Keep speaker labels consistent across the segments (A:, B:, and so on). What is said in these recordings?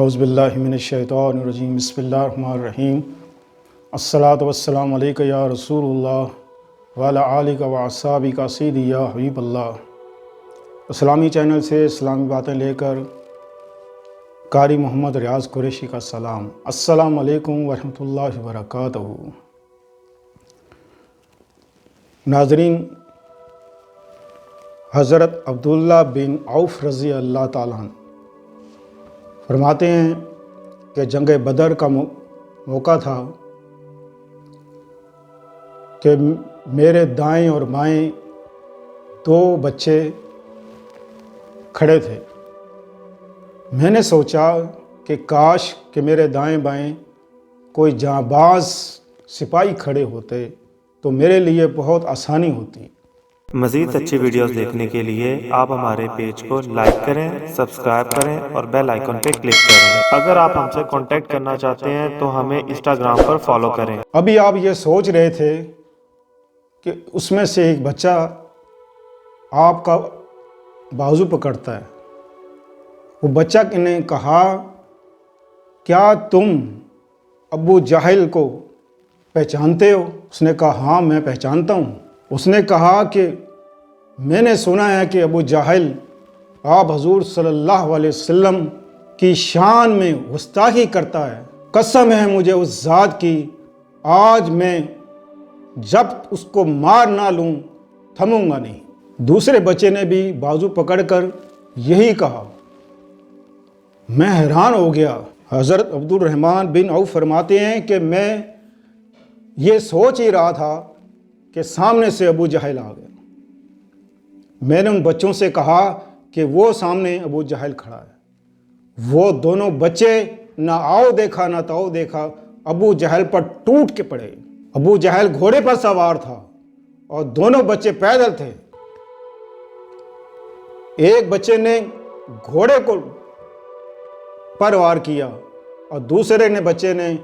A: اعوذ باللہ من الشیطان الرجیم بسم اللہ الرحمن الرحیم الصلاۃ والسلام علیک یا رسول اللہ وعلی آلک و اصحابک سیدی یا حبیب اللہ۔ اسلامی چینل سے اسلامی باتیں لے کر قاری محمد ریاض قریشی کا سلام۔ السلام علیکم ورحمۃ اللہ وبرکاتہ۔ ناظرین، حضرت عبداللہ بن عوف رضی اللہ تعالیٰ عنہ فرماتے ہیں کہ جنگ بدر کا موقع تھا کہ میرے دائیں اور بائیں دو بچے کھڑے تھے۔ میں نے سوچا کہ کاش کہ میرے دائیں بائیں کوئی جانباز سپاہی کھڑے ہوتے تو میرے لیے بہت آسانی ہوتی۔
B: مزید اچھی ویڈیوز دیکھنے کے لیے آپ ہمارے پیج کو لائک کریں، سبسکرائب کریں اور بیل آئیکن پہ کلک کریں۔ اگر آپ ہم سے کانٹیکٹ کرنا چاہتے ہیں تو ہمیں انسٹاگرام پر فالو کریں۔
A: ابھی آپ یہ سوچ رہے تھے کہ اس میں سے ایک بچہ آپ کا بازو پکڑتا ہے۔ وہ بچہ نے کہا، کیا تم ابو جہل کو پہچانتے ہو؟ اس نے کہا، ہاں میں پہچانتا ہوں۔ اس نے کہا کہ میں نے سنا ہے کہ ابو جہل آپ حضور صلی اللہ علیہ وسلم کی شان میں گستاخی کرتا ہے۔ قسم ہے مجھے اس ذات کی، آج میں جب اس کو مار نہ لوں تھموں گا نہیں۔ دوسرے بچے نے بھی بازو پکڑ کر یہی کہا۔ میں حیران ہو گیا۔ حضرت عبد الرحمن بن عوف فرماتے ہیں کہ میں یہ سوچ ہی رہا تھا کہ سامنے سے ابو جہل آ گیا۔ میں نے ان بچوں سے کہا کہ وہ سامنے ابو جہل کھڑا ہے۔ وہ دونوں بچے نہ آؤ دیکھا نہ تاؤ دیکھا، ابو جہل پر ٹوٹ کے پڑے۔ ابو جہل گھوڑے پر سوار تھا اور دونوں بچے پیدل تھے۔ ایک بچے نے گھوڑے کو پر وار کیا اور دوسرے بچے نے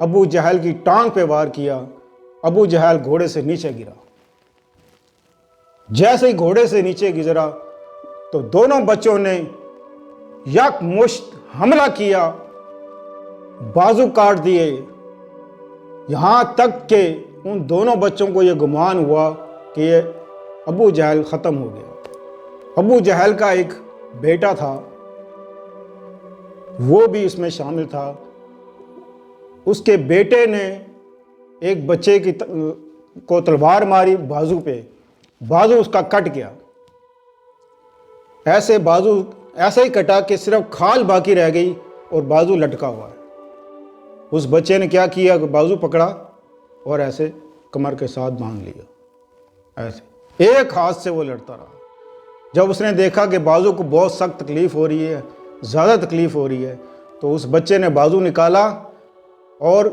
A: ابو جہل کی ٹانگ پہ وار کیا۔ ابو جہل گھوڑے سے نیچے گرا۔ جیسے ہی گھوڑے سے نیچے گزرا تو دونوں بچوں نے یک مشت حملہ کیا، بازو کاٹ دیے، یہاں تک کہ ان دونوں بچوں کو یہ گمان ہوا کہ یہ ابو جہل ختم ہو گیا۔ ابو جہل کا ایک بیٹا تھا، وہ بھی اس میں شامل تھا۔ اس کے بیٹے نے ایک بچے کو تلوار ماری بازو پہ، بازو اس کا کٹ گیا۔ بازو ایسے ہی کٹا کہ صرف کھال باقی رہ گئی اور بازو لٹکا ہوا ہے۔ اس بچے نے کیا کیا کہ بازو پکڑا اور ایسے کمر کے ساتھ باندھ لیا، ایسے ایک ہاتھ سے وہ لڑتا رہا۔ جب اس نے دیکھا کہ بازو کو بہت سخت تکلیف ہو رہی ہے، زیادہ تکلیف ہو رہی ہے، تو اس بچے نے بازو نکالا اور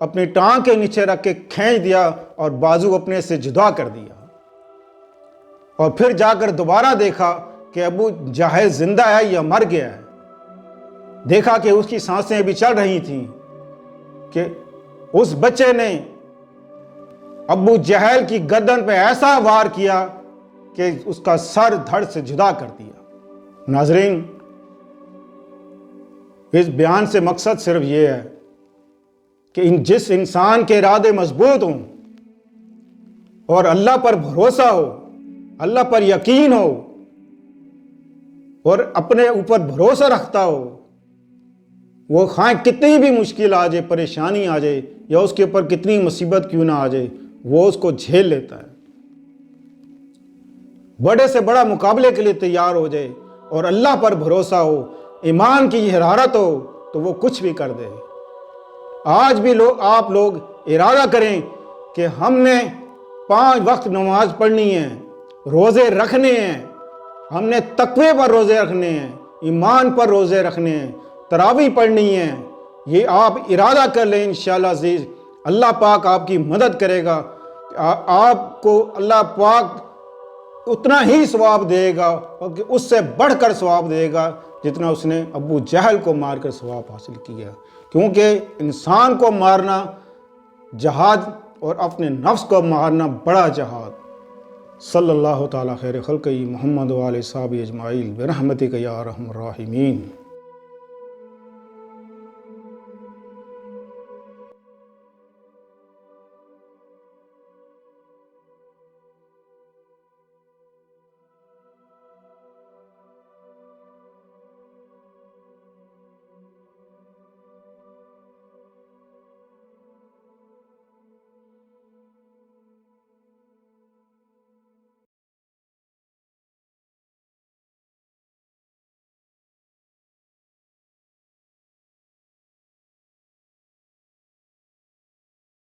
A: اپنی ٹانگ کے نیچے رکھ کے کھینچ دیا اور بازو اپنے سے جدا کر دیا۔ اور پھر جا کر دوبارہ دیکھا کہ ابو جہل زندہ ہے یا مر گیا ہے۔ دیکھا کہ اس کی سانسیں بھی چل رہی تھیں کہ اس بچے نے ابو جہل کی گردن پہ ایسا وار کیا کہ اس کا سر دھڑ سے جدا کر دیا۔ ناظرین، اس بیان سے مقصد صرف یہ ہے کہ جس انسان کے ارادے مضبوط ہوں اور اللہ پر بھروسہ ہو، اللہ پر یقین ہو اور اپنے اوپر بھروسہ رکھتا ہو، وہ خواہ کتنی بھی مشکل آ جائے، پریشانی آ جائے یا اس کے اوپر کتنی مصیبت کیوں نہ آ جائے، وہ اس کو جھیل لیتا ہے۔ بڑے سے بڑا مقابلے کے لیے تیار ہو جائے اور اللہ پر بھروسہ ہو، ایمان کی حرارت ہو تو وہ کچھ بھی کر دے۔ آج بھی آپ لوگ ارادہ کریں کہ ہم نے 5 وقت نماز پڑھنی ہے، روزے رکھنے ہیں، ہم نے تقوی پر روزے رکھنے ہیں، ایمان پر روزے رکھنے ہیں، تراویح پڑھنی ہے۔ یہ آپ ارادہ کر لیں، انشاءاللہ عزیز اللہ پاک آپ کی مدد کرے گا۔ آپ کو اللہ پاک اتنا ہی ثواب دے گا اور اس سے بڑھ کر ثواب دے گا جتنا اس نے ابو جہل کو مار کر ثواب حاصل کیا۔ کیونکہ انسان کو مارنا جہاد اور اپنے نفس کو مارنا بڑا جہاد۔ صلی اللہ تعالیٰ خیر خلقہ محمد و آلہ صحابہ اجمعین برحمتک یا ارحم الراحمین۔